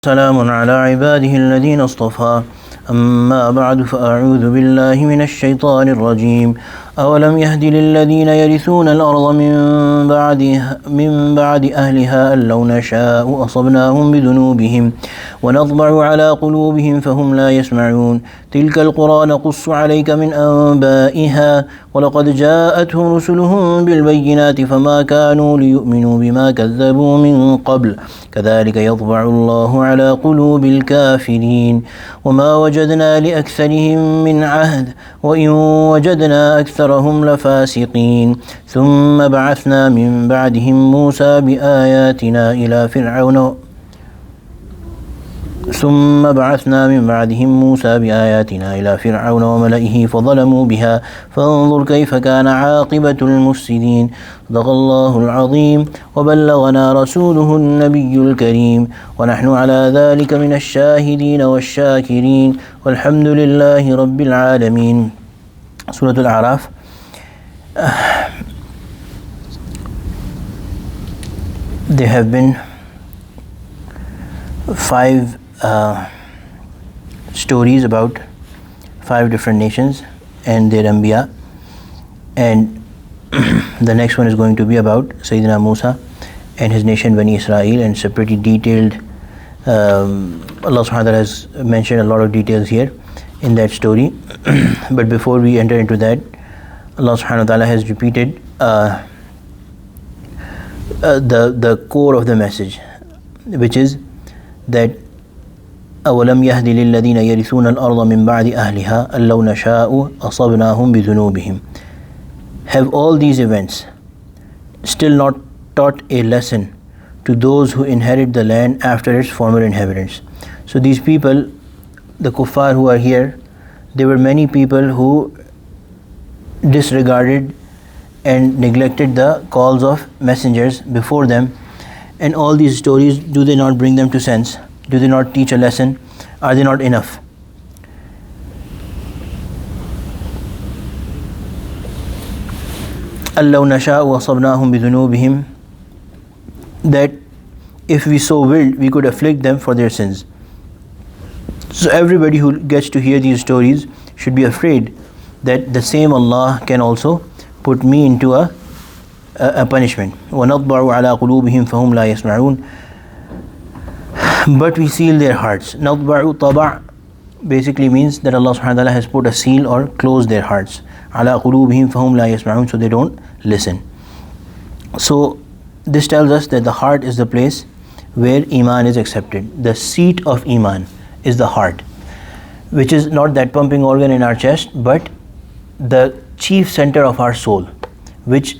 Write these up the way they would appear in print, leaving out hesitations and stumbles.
سلام على عباده الذين اصطفى أما بعد فأعوذ بالله من الشيطان الرجيم أولم يهد للذين يرثون الأرض من بعد أهلها أن لو نشاء أصبناهم بذنوبهم ونطبع على قلوبهم فهم لا يسمعون تلك القرى نقص عليك من أنبائها ولقد جاءتهم رسلهم بالبينات فما كانوا ليؤمنوا بما كذبوا من قبل كذلك يطبع الله على قلوب الكافرين وما وجدنا لأكثرهم من عهد وإن وجدنا أكثرهم لفاسقين ثم بعثنا من بعدهم موسى بآياتنا إلى فرعون وملئه فظلموا بها فانظر كيف كان عاقبة المفسدين صدق الله العظيم وبلغنا رسوله النبي الكريم ونحن على ذلك من الشاهدين والشاكرين والحمد لله رب العالمين. Surah Al-A'raf. There have been 5 stories about 5 different nations and their Anbiya, and the next one is going to be about Sayyidina Musa and his nation Bani Israel, and it's a pretty detailed, Allah subhanahu wa ta'ala has mentioned a lot of details here in that story. But before we enter into that, Allah subhanahu wa ta'ala has repeated the core of the message, which is that أَوَلَمْ يَهْدِ لِلَّذِينَ يَرِثُونَ الْأَرْضَ مِنْ بَعْدِ أَهْلِهَا أَنْ لَوْ نَشَاءُ أَصَبْنَاهُم بِذُنُوبِهِمْ. Have all these events still not taught a lesson to those who inherit the land after its former inhabitants? So these people, the kuffar who are here, there were many people who disregarded and neglected the calls of messengers before them, and all these stories, do they not bring them to sense? Do they not teach a lesson? Are they not enough? أَلَّوْ نَشَاءُ وَأَصَبْنَاهُمْ بِذُنُوبِهِمْ, that if we so willed, we could afflict them for their sins. So everybody who gets to hear these stories should be afraid that the same Allah can also put me into a punishment. وَنَطْبَعُ عَلَى قُلُوبِهِمْ فَهُمْ لَا يَسْمَعُونَ. But we seal their hearts. نَطْبَعُ طَبَعْ basically means that Allah subhanahu wa ta'ala has put a seal or closed their hearts. عَلَى قُلُوبِهِمْ فَهُمْ لَا يَسْمَعُونَ, so they don't listen. So this tells us that the heart is the place where Iman is accepted. The seat of Iman is the heart, which is not that pumping organ in our chest, but the chief center of our soul, which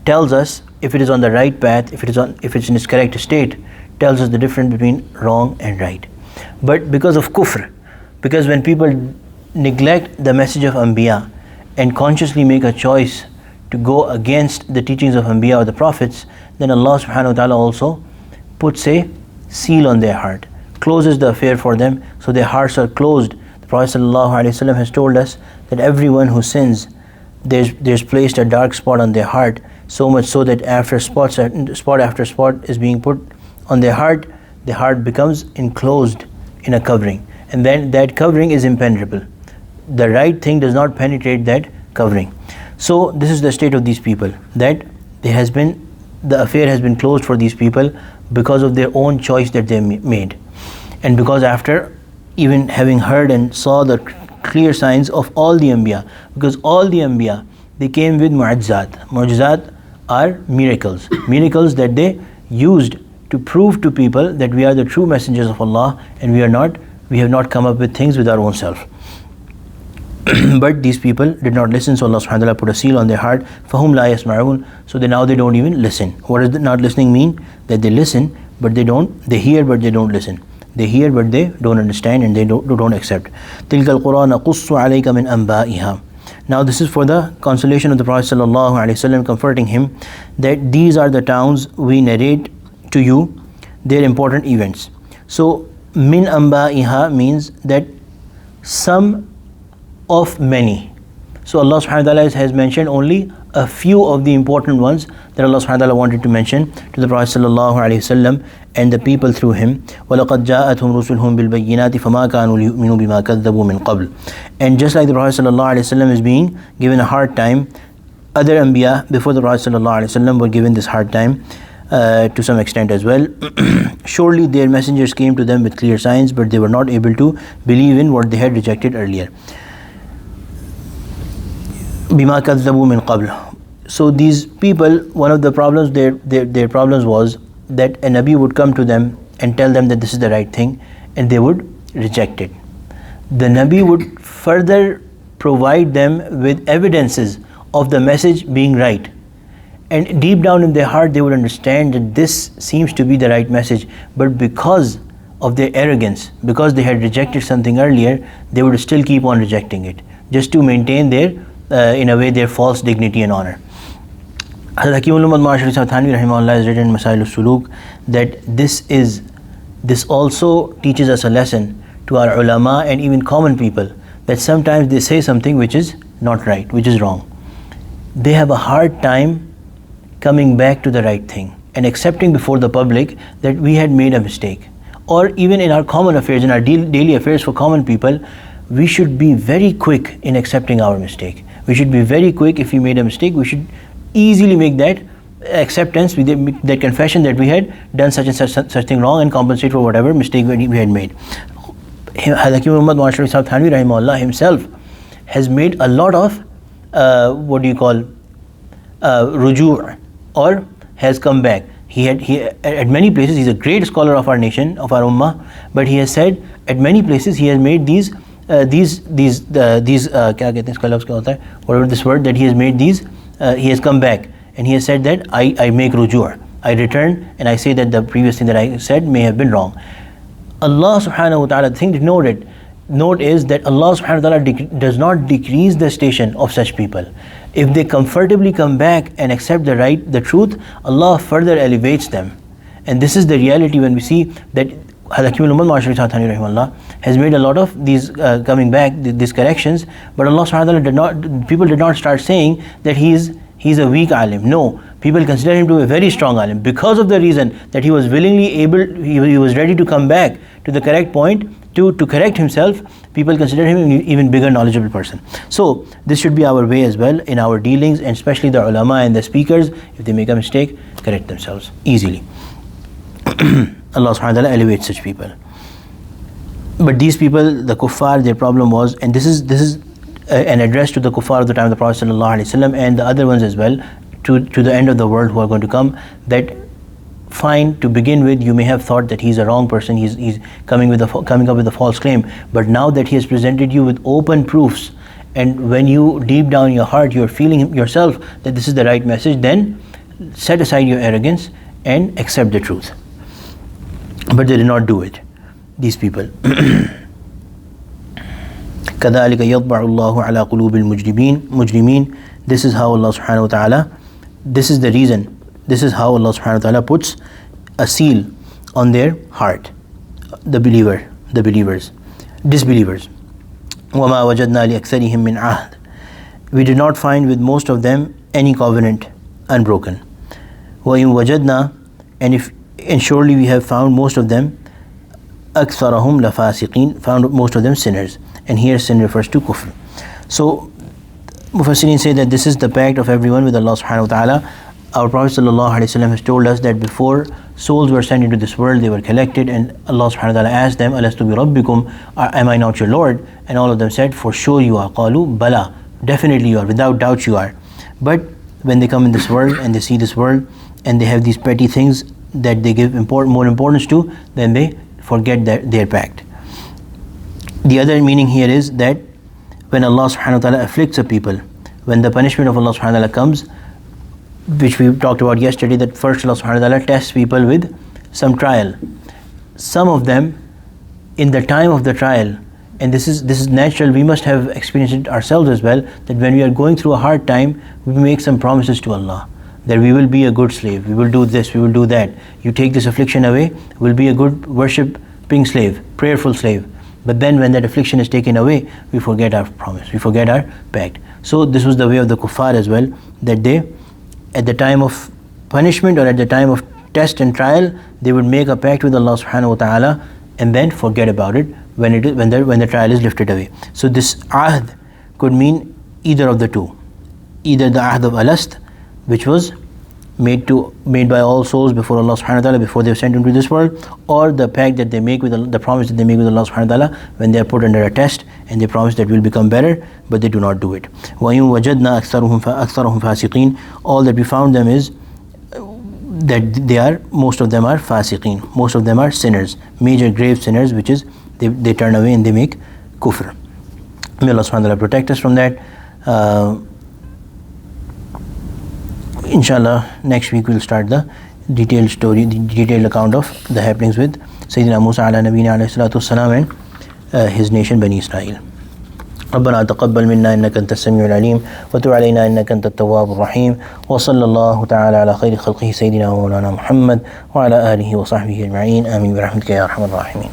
tells us if it is on the right path, if it's in its correct state, tells us the difference between wrong and right. But because of kufr, because when people neglect the message of Anbiya and consciously make a choice to go against the teachings of Anbiya or the prophets, then Allah subhanahu wa ta'ala also puts a seal on their heart, closes the affair for them, so their hearts are closed. The Prophet ﷺ has told us that everyone who sins, there's placed a dark spot on their heart, so much so that after spot after spot is being put on their heart, the heart becomes enclosed in a covering, and then that covering is impenetrable. The right thing does not penetrate that covering. So this is the state of these people, that the affair has been closed for these people because of their own choice that they made, and because after even having heard and saw the clear signs of all the Anbiya, because all the Anbiya, they came with mu'ajizat. Mu'ajizat are miracles that they used to prove to people that we are the true messengers of Allah, and we have not come up with things with our own self. But these people did not listen, so Allah subhanahu wa ta'ala put a seal on their heart. فَهُمْ لَا يَسْمَعُونَ, so now they don't even listen. What does not listening mean? That they listen, but they hear, but they don't listen. They hear, but they don't understand, and they don't accept. تِلْكَ الْقُرَى نَقُصُّ عَلَيْكَ مِنْ أَنْبَائِهَا. Now this is for the consolation of the Prophet ﷺ, comforting him that these are the towns we narrate to you their important events. So min anba'iha means that some of many. So Allah subhanahu wa ta'ala has mentioned only a few of the important ones that Allah subhanahu wa ta'ala wanted to mention to the Prophet sallallahu alaihi wasallam and the people through him. وَلَقَدْ جَاءَتْهُمْ رُسُلُهُم بِالْبَيِّنَاتِ فَمَا كَانُوا لِيُؤْمِنُوا بِمَا كَذَّبُوا مِنْ قَبْلِ. And just like the Prophet sallallahu alaihi wasallam is being given a hard time, other Anbiya before the Prophet sallallahu alaihi wasallam were given this hard time to some extent as well. Surely their messengers came to them with clear signs, but they were not able to believe in what they had rejected earlier. بِمَا كَذَّبُوا مِنْ قَبْلِ. So these people, one of the problems, their problems was that a Nabi would come to them and tell them that this is the right thing, and they would reject it. The Nabi would further provide them with evidences of the message being right, and deep down in their heart they would understand that this seems to be the right message, but because of their arrogance, because they had rejected something earlier, they would still keep on rejecting it, just to maintain their in a way their false dignity and honor. Hazrat Hakim ul-Ummat Ma'ashari Sahib Thanvi rahimahullah has written in Masail al-Suluk that this also teaches us a lesson to our ulama and even common people, that sometimes they say something which is not right, which is wrong. They have a hard time coming back to the right thing and accepting before the public that we had made a mistake. Or even in our common affairs, in our daily affairs for common people, we should be very quick in accepting our mistake. We should be very quick. If we made a mistake, we should easily make that acceptance, that confession that we had done such and such thing wrong, and compensate for whatever mistake we had made. Hakim Muhammad Ma'ashari Sahib Thanvi rahimahullah himself has made a lot of ruju', or has come back. He at many places, he's a great scholar of our nation, of our ummah, but he has said at many places he has made whatever this word that he has made these, he has come back and he has said that I make ruju', I return and I say that the previous thing that I said may have been wrong. Allah subhanahu wa ta'ala, the thing to note is that Allah subhanahu wa ta'ala does not decrease the station of such people. If they comfortably come back and accept the truth, Allah further elevates them. And this is the reality when we see that Hakim ul-Ummat Ma'ashari Sahib Thanvi rahimahullah has made a lot of these coming back, these corrections, but Allah subhanahu wa ta'ala people did not start saying that he's a weak alim. No, people consider him to be a very strong alim because of the reason that he was willingly able, he was ready to come back to the correct point to correct himself. People consider him an even bigger knowledgeable person. So this should be our way as well in our dealings, and especially the ulama and the speakers. If they make a mistake, correct themselves easily. Allah subhanahu wa ta'ala elevates such people. But these people, the kuffar, their problem was, and this is an address to the kuffar of the time of the Prophet sallallahu alaihi wasallam and the other ones as well, to the end of the world who are going to come, that fine, to begin with you may have thought that he's a wrong person, he's coming up with a false claim, but now that he has presented you with open proofs, and when you deep down in your heart you're feeling yourself that this is the right message, then set aside your arrogance and accept the truth. But they did not do it, these people. كَذَلِكَ يَطْبَعُ اللَّهُ عَلَى قُلُوبِ الْمُجْرِمِينَ. This is how Allah subhanahu wa ta'ala, this is the reason, this is how Allah subhanahu wa ta'ala puts a seal on their heart, the believers. Disbelievers. وَمَا وَجَدْنَا لِأَكْثَرِهِمْ مِنْ عَهْدٍ. We did not find with most of them any covenant unbroken. وَإِن وَجَدْنَا, and surely we have found most of them, أَكْثَرَهُمْ لَفَاسِقِينَ, found most of them sinners. And here sin refers to kufr. So Mufassirin say that this is the pact of everyone with Allah subhanahu wa ta'ala. Our Prophet sallallahu alaihi wasallam has told us that before souls were sent into this world, they were collected, and Allah subhanahu wa ta'ala asked them, Alastu bi rabbikum, am I not your Lord? And all of them said, for sure you are. Qalu bala, definitely you are, without doubt you are. But when they come in this world and they see this world and they have these petty things that they give more importance to, then they forget their pact. The other meaning here is that when Allah subhanahu wa ta'ala afflicts a people, when the punishment of Allah subhanahu wa ta'ala comes, which we talked about yesterday, that first Allah subhanahu wa ta'ala tests people with some trial. Some of them, in the time of the trial, and this is natural, we must have experienced it ourselves as well, that when we are going through a hard time, we make some promises to Allah, that we will be a good slave, we will do this, we will do that. You take this affliction away, we'll be a good worshipping slave, prayerful slave. But then when that affliction is taken away, we forget our promise, we forget our pact. So this was the way of the kuffar as well, that they, at the time of punishment or at the time of test and trial, they would make a pact with Allah subhanahu wa ta'ala and then forget about it when the trial is lifted away. So this ahd could mean either of the two. Either the ahd of alast, which was made by all souls before Allah subhanahu wa ta'ala, before they were sent into this world, or the pact that they make with the promise that they make with Allah subhanahu wa ta'ala when they are put under a test and they promise that will become better, but they do not do it. وَإِن وَجَدْنَا أَكْثَرُهُمْ فَاسِقِينَ. All that we found them is that most of them are fasiqeen, most of them are sinners, major grave sinners, which is they turn away and they make kufr. May Allah subhanahu wa ta'ala protect us from that. Inshallah, next week we'll start the detailed story, the detailed account of the happenings with Sayyidina Musa ala nabiyina alayhi salatu wassalam and his nation Bani Israel. ربنا تقبل منا إنك أنت السميع العليم وتب علينا إنك أنت التواب الرحيم وصلى الله تعالى على خير خلقه سيدنا ومولانا محمد وعلى آله وصحبه أجمعين آمين برحمتك يا أرحم الراحمين.